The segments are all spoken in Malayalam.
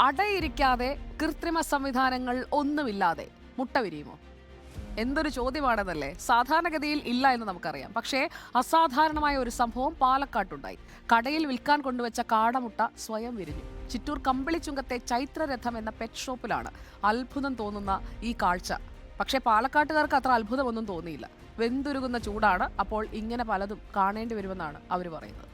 അടയിരിക്കാതെ കൃത്രിമ സംവിധാനങ്ങൾ ഒന്നുമില്ലാതെ മുട്ട വിരിയുമോ? എന്തൊരു ചോദ്യമാണെന്നല്ലേ. സാധാരണഗതിയിൽ ഇല്ല എന്ന് നമുക്കറിയാം. പക്ഷേ അസാധാരണമായ ഒരു സംഭവം പാലക്കാട്ടുണ്ടായി. കടയിൽ വിൽക്കാൻ കൊണ്ടുവച്ച കാടമുട്ട സ്വയം വിരിഞ്ഞു. ചിറ്റൂർ കമ്പിളിച്ചുങ്കത്തെ ചൈത്രരഥം എന്ന പെറ്റ് ഷോപ്പിലാണ് അത്ഭുതം തോന്നുന്ന ഈ കാഴ്ച. പക്ഷേ പാലക്കാട്ടുകാർക്ക് അത്ര അത്ഭുതമൊന്നും തോന്നിയില്ല. വെന്തുരുകുന്ന ചൂടാണ്. അപ്പോൾ ഇങ്ങനെ പലതും കാണേണ്ടി വരുമെന്നാണ് അവർ പറയുന്നത്.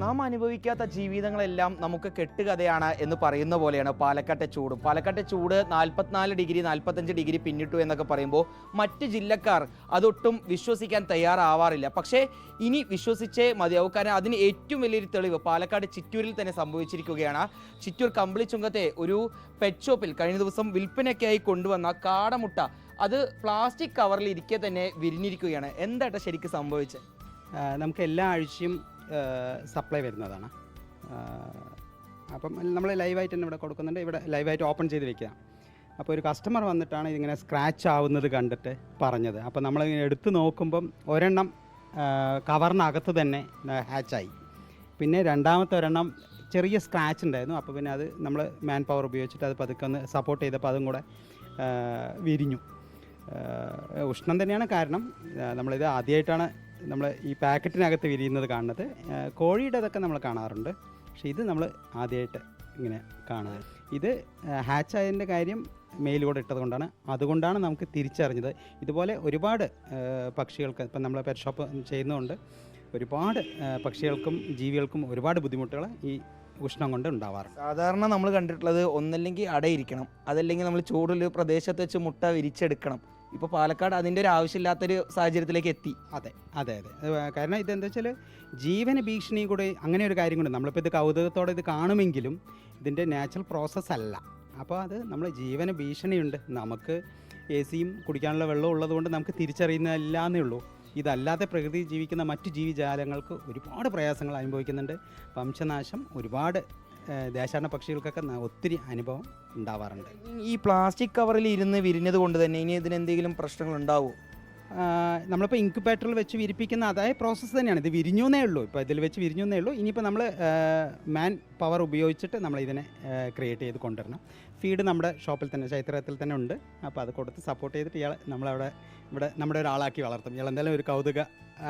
നാം അനുഭവിക്കാത്ത ജീവിതങ്ങളെല്ലാം നമുക്ക് കെട്ടുകഥയാണ് എന്ന് പറയുന്ന പോലെയാണ് പാലക്കാട്ടെ ചൂട്. പാലക്കാട്ടെ ചൂട് 44 ഡിഗ്രി 45 ഡിഗ്രി പിന്നിട്ടു എന്നൊക്കെ പറയുമ്പോൾ മറ്റ് ജില്ലക്കാർ അതൊട്ടും വിശ്വസിക്കാൻ തയ്യാറാവാറില്ല. പക്ഷേ ഇനി വിശ്വസിച്ചേ മതിയാവും. കാരണം അതിന് ഏറ്റവും വലിയൊരു തെളിവ് പാലക്കാട് ചിറ്റൂരിൽ തന്നെ സംഭവിച്ചിരിക്കുകയാണ്. ചിറ്റൂർ കമ്പിളിച്ചുങ്കത്തെ ഒരു പെറ്റ് ഷോപ്പിൽ കഴിഞ്ഞ ദിവസം വിൽപ്പനയ്ക്കായി കൊണ്ടുവന്ന കാടമുട്ട അത് പ്ലാസ്റ്റിക് കവറിൽ ഇരിക്കെ തന്നെ വിരിഞ്ഞിരിക്കുകയാണ്. എന്താ ശരിക്കും സംഭവിച്ചത്? നമുക്ക് എല്ലാ ആഴ്ചയും സപ്ലൈ വരുന്നതാണ്. അപ്പം നമ്മൾ ലൈവായിട്ട് തന്നെ ഇവിടെ കൊടുക്കുന്നുണ്ട്. ഇവിടെ ലൈവായിട്ട് ഓപ്പൺ ചെയ്ത് വെക്കുക. അപ്പോൾ ഒരു കസ്റ്റമർ വന്നിട്ടാണ് ഇതിങ്ങനെ സ്ക്രാച്ച് ആവുന്നത് കണ്ടിട്ട് പറഞ്ഞത്. അപ്പോൾ നമ്മൾ എടുത്ത് നോക്കുമ്പം ഒരെണ്ണം കവറിനകത്ത് തന്നെ ഹാച്ചായി. പിന്നെ രണ്ടാമത്തെ ഒരെണ്ണം ചെറിയ സ്ക്രാച്ച് ഉണ്ടായിരുന്നു. അപ്പോൾ പിന്നെ അത് നമ്മൾ മാൻ പവർ ഉപയോഗിച്ചിട്ട് അത് പതുക്കെ ഒന്ന് സപ്പോർട്ട് ചെയ്തപ്പോൾ അതും കൂടെ വിരിഞ്ഞു. ഉഷ്ണം തന്നെയാണ് കാരണം. നമ്മളിത് ആദ്യമായിട്ടാണ് നമ്മൾ ഈ പാക്കറ്റിനകത്ത് വിരിയുന്നത് കാണുന്നത്. കോഴിയുടെ അതൊക്കെ നമ്മൾ കാണാറുണ്ട്. പക്ഷേ ഇത് നമ്മൾ ആദ്യമായിട്ട് ഇങ്ങനെ കാണുന്നത്. ഇത് ഹാച്ചായതിൻ്റെ കാര്യം മെയിലൂടെ ഇട്ടത് കൊണ്ടാണ്. അതുകൊണ്ടാണ് നമുക്ക് തിരിച്ചറിഞ്ഞത്. ഇതുപോലെ ഒരുപാട് പക്ഷികൾക്ക് ഇപ്പം നമ്മൾ പെറ്റ് ഷോപ്പ് ചെയ്യുന്നതുകൊണ്ട് ഒരുപാട് പക്ഷികൾക്കും ജീവികൾക്കും ഒരുപാട് ബുദ്ധിമുട്ടുകൾ ഈ ഉഷ്ണം കൊണ്ട് ഉണ്ടാവാറുണ്ട്. സാധാരണ നമ്മൾ കണ്ടിട്ടുള്ളത് ഒന്നല്ലെങ്കിൽ അടയിരിക്കണം, അതല്ലെങ്കിൽ നമ്മൾ ചൂടുള്ള പ്രദേശത്ത് വെച്ച് മുട്ട വിരിച്ചെടുക്കണം. ഇപ്പോൾ പാലക്കാട് അതിൻ്റെ ഒരു ആവശ്യമില്ലാത്തൊരു സാഹചര്യത്തിലേക്ക് എത്തി. അതെ അതെ അതെ കാരണം ഇതെന്താ വെച്ചാൽ ജീവന ഭീഷണിയും കൂടെ അങ്ങനെ ഒരു കാര്യം കൊണ്ട് നമ്മളിപ്പോൾ ഇത് കൗതുകത്തോടെ ഇത് കാണുമെങ്കിലും ഇതിൻ്റെ നാച്ചുറൽ പ്രോസസ്സ് അല്ല. അപ്പോൾ അത് നമ്മൾ ജീവന ഭീഷണിയുണ്ട്. നമുക്ക് സിയും കുടിക്കാനുള്ള വെള്ളം ഉള്ളതുകൊണ്ട് നമുക്ക് തിരിച്ചറിയുന്നില്ല എന്നേ ഉള്ളൂ. ഇതല്ലാതെ പ്രകൃതി ജീവിക്കുന്ന മറ്റു ജീവിജാലങ്ങൾക്ക് ഒരുപാട് പ്രയാസങ്ങൾ അനുഭവിക്കുന്നുണ്ട്. വംശനാശം ഒരുപാട് ദേശാടന പക്ഷികൾക്കൊക്കെ ഒത്തിരി അനുഭവം ഉണ്ടാവാറുണ്ട്. ഈ പ്ലാസ്റ്റിക് കവറിൽ ഇരുന്ന് വിരിഞ്ഞത് കൊണ്ട് തന്നെ ഇനി ഇതിനെന്തെങ്കിലും പ്രശ്നങ്ങൾ ഉണ്ടാവുമോ? നമ്മളിപ്പോൾ ഇൻക്യുബേറ്ററിൽ വെച്ച് വിരിപ്പിക്കുന്ന അതായത് പ്രോസസ്സ് തന്നെയാണ്. ഇത് വിരിഞ്ഞൂന്നേ ഉള്ളൂ. ഇപ്പോൾ ഇതിൽ വെച്ച് വിരിഞ്ഞൂന്നേ ഉള്ളൂ. ഇനിയിപ്പോൾ നമ്മൾ മാൻ പവർ ഉപയോഗിച്ചിട്ട് നമ്മൾ ഇതിനെ ക്രിയേറ്റ് ചെയ്ത് കൊണ്ടുവരണം. ഫീഡ് നമ്മുടെ ഷോപ്പിൽ തന്നെ ചൈത്രത്തിൽ തന്നെ ഉണ്ട്. അപ്പോൾ അത് കൊടുത്ത് സപ്പോർട്ട് ചെയ്തിട്ട് ഇയാൾ നമ്മളവിടെ ഇവിടെ നമ്മുടെ ഒരാളാക്കി വളർത്തും. ഇയാൾ എന്തായാലും ഒരു കൗതുക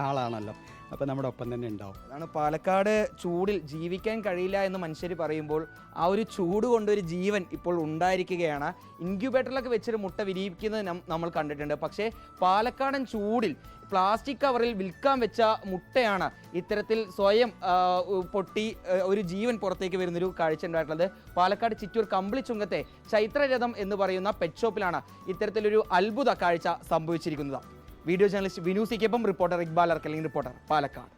ആളാണല്ലോ. അപ്പോൾ നമ്മുടെ ഒപ്പം തന്നെ ഉണ്ടാവും. അതാണ് പാലക്കാട് ചൂടിൽ ജീവിക്കാൻ കഴിയില്ല എന്ന് മനുഷ്യർ പറയുമ്പോൾ ആ ഒരു ചൂട് കൊണ്ടൊരു ജീവൻ ഇപ്പോൾ ഉണ്ടായിരിക്കുകയാണ്. ഇൻക്യുബേറ്ററിലൊക്കെ വെച്ചൊരു മുട്ട വിരിയിക്കുന്നത് നമ്മൾ കണ്ടിട്ടുണ്ട്. പക്ഷേ പാലക്കാടൻ ചൂടിൽ പ്ലാസ്റ്റിക് കവറിൽ വിൽക്കാൻ വെച്ച മുട്ടയാണ് ഇത്തരത്തിൽ സ്വയം പൊട്ടി ഒരു ജീവൻ പുറത്തേക്ക് വരുന്നൊരു കാഴ്ച ഉണ്ടായിട്ടുള്ളത്. പാലക്കാട് ചിറ്റൂർ കമ്പിളിച്ചുങ്കത്തെ ചൈത്രരഥം എന്ന് പറയുന്ന പെറ്റ് ഷോപ്പിലാണ് ഇത്തരത്തിലൊരു അത്ഭുത കാഴ്ച സംഭവിച്ചിരിക്കുന്നത്. വീഡിയോ ജേർണലിസ്റ്റ് വിനു സിക്കൊപ്പം റിപ്പോർട്ടർ ഇക്ബാൽ അർക്കലിംഗ്, റിപ്പോർട്ടർ പാലക്കാട്.